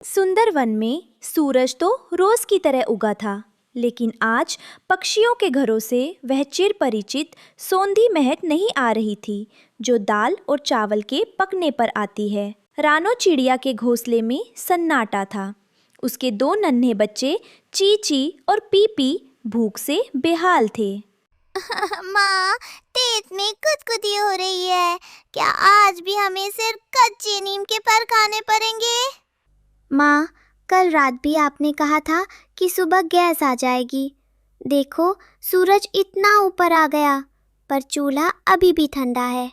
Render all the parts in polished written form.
सुंदर वन में सूरज तो रोज की तरह उगा था, लेकिन आज पक्षियों के घरों से वह चिर परिचित सोंधी महक नहीं आ रही थी, जो दाल और चावल के पकने पर आती है। रानो चिड़िया के घोंसले में सन्नाटा था। उसके दो नन्हे बच्चे ची ची और पी पी भूख से बेहाल थे। माँ, पेट में गुदगुदी हो रही है। क्या आज भी हमें सिर्फ कच्चे नीम के पर खाने पड़ेंगे? माँ, कल रात भी आपने कहा था कि सुबह गैस आ जाएगी। देखो, सूरज इतना ऊपर आ गया, पर चूल्हा अभी भी ठंडा है।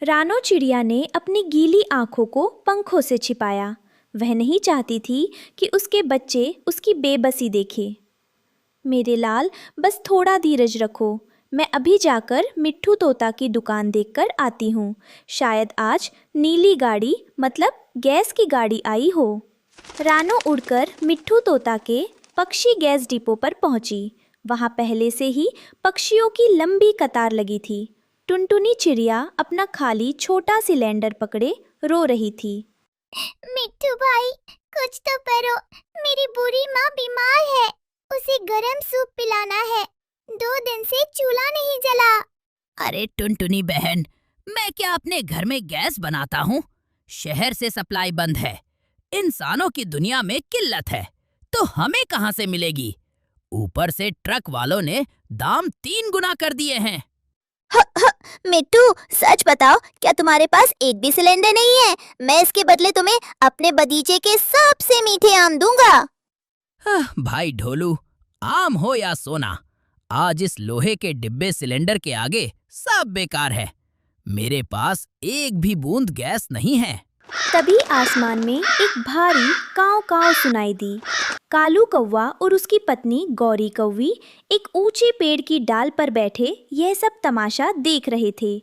रानो चिड़िया ने अपनी गीली आंखों को पंखों से छिपाया। वह नहीं चाहती थी कि उसके बच्चे उसकी बेबसी देखें। मेरे लाल, बस थोड़ा धीरज रखो। मैं अभी जाकर मिट्ठू तोता की दुकान देखकर आती हूँ। शायद आज नीली गाड़ी मतलब गैस की गाड़ी आई हो। रानो उड़कर मिट्ठू तोता के पक्षी गैस डिपो पर पहुंची। वहां पहले से ही पक्षियों की लंबी कतार लगी थी। टुनटुनी चिड़िया अपना खाली छोटा सिलेंडर पकड़े रो रही थी। मिट्ठू भाई, कुछ तो करो। मेरी बूढ़ी माँ बीमार है, उसे गरम सूप पिलाना है। 2 दिन से चूल्हा नहीं जला। अरे टुनटुनी बहन, मैं क्या अपने घर में गैस बनाता हूँ? शहर से सप्लाई बंद है। इंसानों की दुनिया में किल्लत है, तो हमें कहाँ से मिलेगी? ऊपर से ट्रक वालों ने दाम 3 गुना कर दिए हैं। मिट्टू, सच बताओ, क्या तुम्हारे पास एक भी सिलेंडर नहीं है? मैं इसके बदले तुम्हें अपने बगीचे के सबसे मीठे आम दूंगा। भाई ढोलू, आम हो या सोना, आज इस लोहे के डिब्बे सिलेंडर के आगे सब बेकार है। मेरे पास एक भी बूंद गैस नहीं है। तभी आसमान में एक भारी काव काव सुनाई दी। कालू कौवा और उसकी पत्नी गौरी कौवी एक ऊंचे पेड़ की डाल पर बैठे यह सब तमाशा देख रहे थे।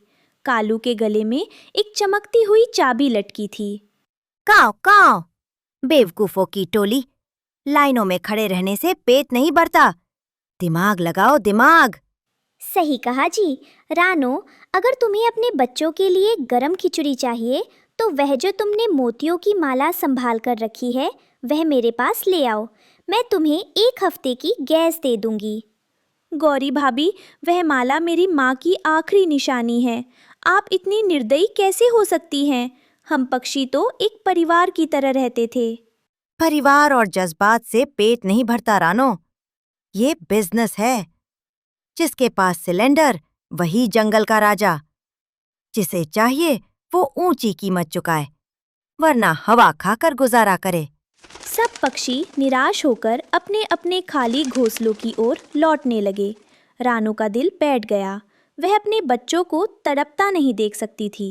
कालू के गले में एक चमकती हुई चाबी लटकी थी। काव काव, बेवकूफों की टोली, लाइनों में खड़े रहने से पेट नहीं भरता। दिमाग लगाओ, दिमाग। सही कहा जी। रानो, अगर तुम्हें अपने बच्चों के लिए गरम खिचड़ी चाहिए तो वह जो तुमने मोतियों की माला संभाल कर रखी है वह मेरे पास ले आओ। मैं तुम्हें 1 हफ्ते की गैस दे दूंगी। गौरी भाभी, वह माला मेरी माँ की आखिरी निशानी है। आप इतनी निर्दयी कैसे हो सकती हैं? हम पक्षी तो एक परिवार की तरह रहते थे। परिवार और जज्बात से पेट नहीं भरता रानो। ये बिजनेस है। जिसके पास सिलेंडर वही जंगल का राजा। जिसे चाहिए वो ऊंची कीमत चुकाए, वरना हवा खाकर गुजारा करे। सब पक्षी निराश होकर अपने अपने खाली घोंसलों की ओर लौटने लगे। रानो का दिल बैठ गया। वह अपने बच्चों को तड़पता नहीं देख सकती थी।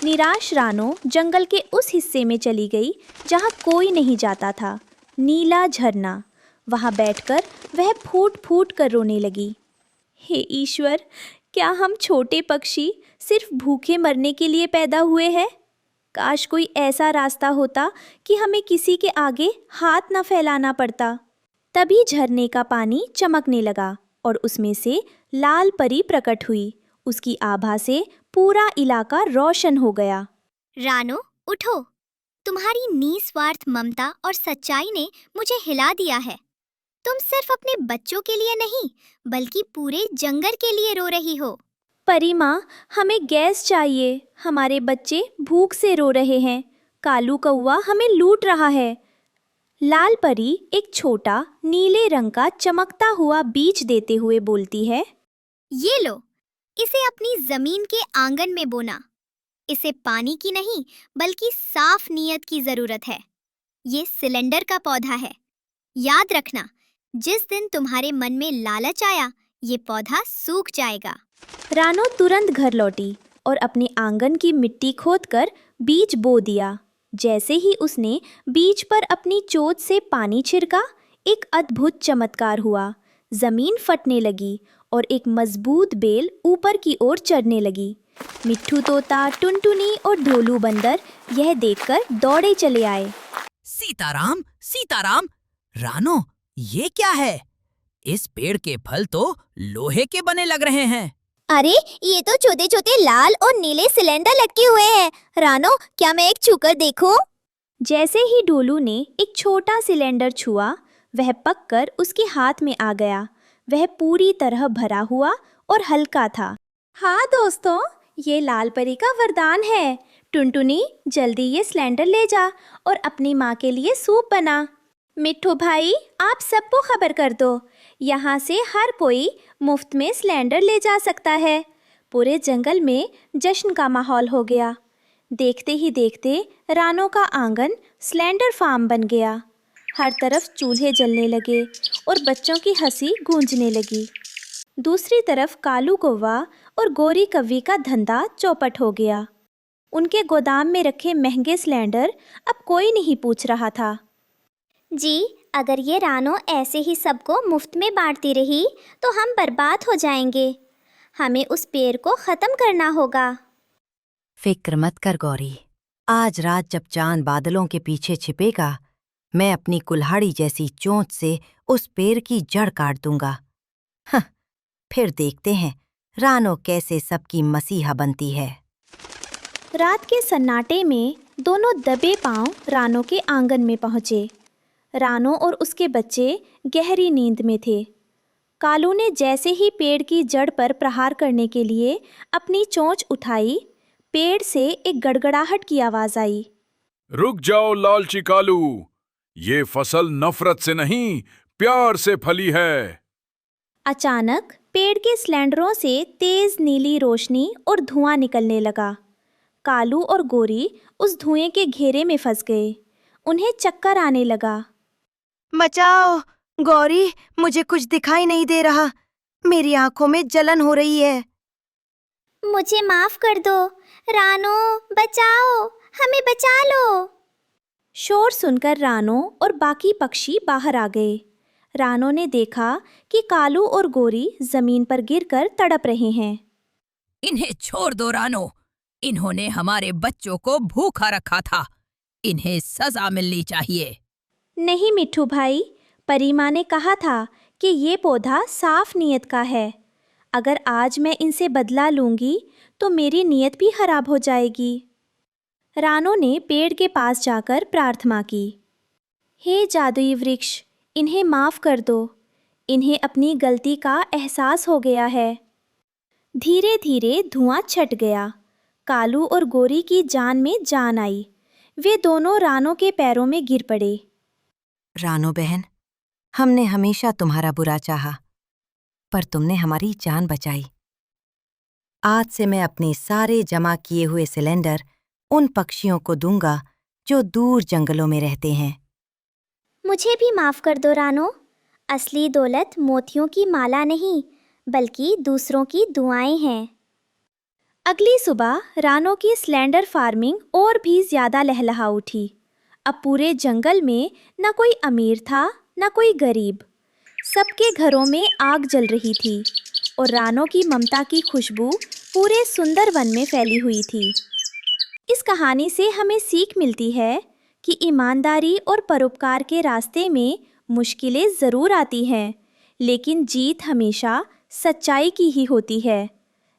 निराश रानो जंगल के उस हिस्से में चली गई जहाँ कोई नहीं जाता था। नीला झरना। वहाँ बैठकर वह फूट फूट कर रोने लगी। हे ईश्वर, क्या हम छोटे पक्षी सिर्फ भूखे मरने के लिए पैदा हुए हैं? काश कोई ऐसा रास्ता होता कि हमें किसी के आगे हाथ न फैलाना पड़ता। तभी झरने का पानी चमकने लगा और उसमें से लाल परी प्रकट हुई। उसकी आभा से पूरा इलाका रोशन हो गया। रानो, उठो। तुम्हारी निस्वार्थ ममता और सच्चाई ने मुझे हिला दिया है। तुम सिर्फ अपने बच्चों के लिए नहीं, बल्कि पूरे जंगल के लिए रो रही हो। परी माँ, हमें गैस चाहिए। हमारे बच्चे भूख से रो रहे हैं। कालू कौवा हमें लूट रहा है। लाल परी एक छोटा नीले रंग का चमकता हुआ बीज देते हुए बोलती है। ये लो, इसे अपनी जमीन के आंगन में बोना। इसे पानी की नहीं, बल्कि साफ नीयत की जरूरत है। ये सिलेंडर का पौधा है। याद रखना, जिस दिन तुम्हारे मन में लालच आया, ये पौधा सूख जाएगा। रानो तुरंत घर लौटी और अपने आंगन की मिट्टी खोदकर बीज बो दिया। जैसे ही उसने बीज पर अपनी चोंच से पानी छिड़का, एक अद्भुत चमत्कार हुआ। जमीन फटने लगी और एक मजबूत बेल ऊपर की ओर चढ़ने लगी। मिट्ठू तोता, टुनटुनी और ढोलू बंदर यह देखकर दौड़े चले आए। सीताराम, सीताराम! रानो, ये क्या है? इस पेड़ के फल तो लोहे के बने लग रहे हैं। अरे, ये तो छोटे छोटे लाल और नीले सिलेंडर लटके हुए हैं। रानो, क्या मैं एक छूकर देखूं? जैसे ही डोलू ने एक छोटा सिलेंडर छुआ, वह पककर उसके हाथ में आ गया। वह पूरी तरह भरा हुआ और हल्का था। हाँ दोस्तों, ये लाल परी का वरदान है। टुनटुनी, जल्दी ये सिलेंडर ले जा और अपनी माँ के लिए सूप बना। मिट्ठू भाई, आप सबको खबर कर दो, यहाँ से हर कोई मुफ्त में सिलेंडर ले जा सकता है। पूरे जंगल में जश्न का माहौल हो गया। देखते ही देखते रानो का आंगन सिलेंडर फार्म बन गया। हर तरफ चूल्हे जलने लगे और बच्चों की हंसी गूंजने लगी। दूसरी तरफ कालू कौवा और गोरी कव्वी का धंधा चौपट हो गया। उनके गोदाम में रखे महंगे सिलेंडर अब कोई नहीं पूछ रहा था। जी, अगर ये रानो ऐसे ही सबको मुफ्त में बांटती रही तो हम बर्बाद हो जाएंगे। हमें उस पेड़ को ख़त्म करना होगा। फिक्र मत कर गौरी, आज रात जब चांद बादलों के पीछे छिपेगा, मैं अपनी कुल्हाड़ी जैसी चोंच से उस पेड़ की जड़ काट दूंगा। फिर देखते हैं रानो कैसे सबकी मसीहा बनती है। रात के सन्नाटे में दोनों दबे पांव रानो के आंगन में पहुंचे। रानो और उसके बच्चे गहरी नींद में थे। कालू ने जैसे ही पेड़ की जड़ पर प्रहार करने के लिए अपनी चोंच उठाई, पेड़ से एक गड़गड़ाहट की आवाज आई। रुक जाओ लालची कालू, ये फसल नफरत से नहीं, प्यार से फली है। अचानक पेड़ के सिलेंडरों से तेज नीली रोशनी और धुआं निकलने लगा। कालू और गोरी उस धुएं के घेरे में फंस गए। उन्हें चक्कर आने लगा। बचाओ गौरी, मुझे कुछ दिखाई नहीं दे रहा। मेरी आंखों में जलन हो रही है। मुझे माफ़ कर दो। रानो, बचाओ, हमें बचा लो। शोर सुनकर रानो और बाकी पक्षी बाहर आ गए। रानो ने देखा कि कालू और गोरी जमीन पर गिरकर तड़प रहे हैं। इन्हें छोड़ दो रानो, इन्होंने हमारे बच्चों को भूखा रखा था। इन्हें सजा मिलनी चाहिए। नहीं मिट्ठू भाई, परी माँ ने कहा था कि ये पौधा साफ नीयत का है। अगर आज मैं इनसे बदला लूँगी तो मेरी नीयत भी खराब हो जाएगी। रानो ने पेड़ के पास जाकर प्रार्थना की। हे जादुई वृक्ष, इन्हें माफ़ कर दो। इन्हें अपनी गलती का एहसास हो गया है। धीरे धीरे धुआं छट गया। कालू और गोरी की जान में जान आई। वे दोनों रानो के पैरों में गिर पड़े। रानो बहन, हमने हमेशा तुम्हारा बुरा चाहा, पर तुमने हमारी जान बचाई। आज से मैं अपने सारे जमा किए हुए सिलेंडर उन पक्षियों को दूंगा जो दूर जंगलों में रहते हैं। मुझे भी माफ़ कर दो रानो। असली दौलत मोतियों की माला नहीं, बल्कि दूसरों की दुआएं हैं। अगली सुबह रानो की सिलेंडर फार्मिंग और भी ज़्यादा लहलहा उठी। अब पूरे जंगल में न कोई अमीर था न कोई गरीब। सबके घरों में आग जल रही थी और रानो की ममता की खुशबू पूरे सुंदर वन में फैली हुई थी। इस कहानी से हमें सीख मिलती है कि ईमानदारी और परोपकार के रास्ते में मुश्किलें ज़रूर आती हैं, लेकिन जीत हमेशा सच्चाई की ही होती है।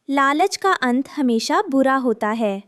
लालच का अंत हमेशा बुरा होता है।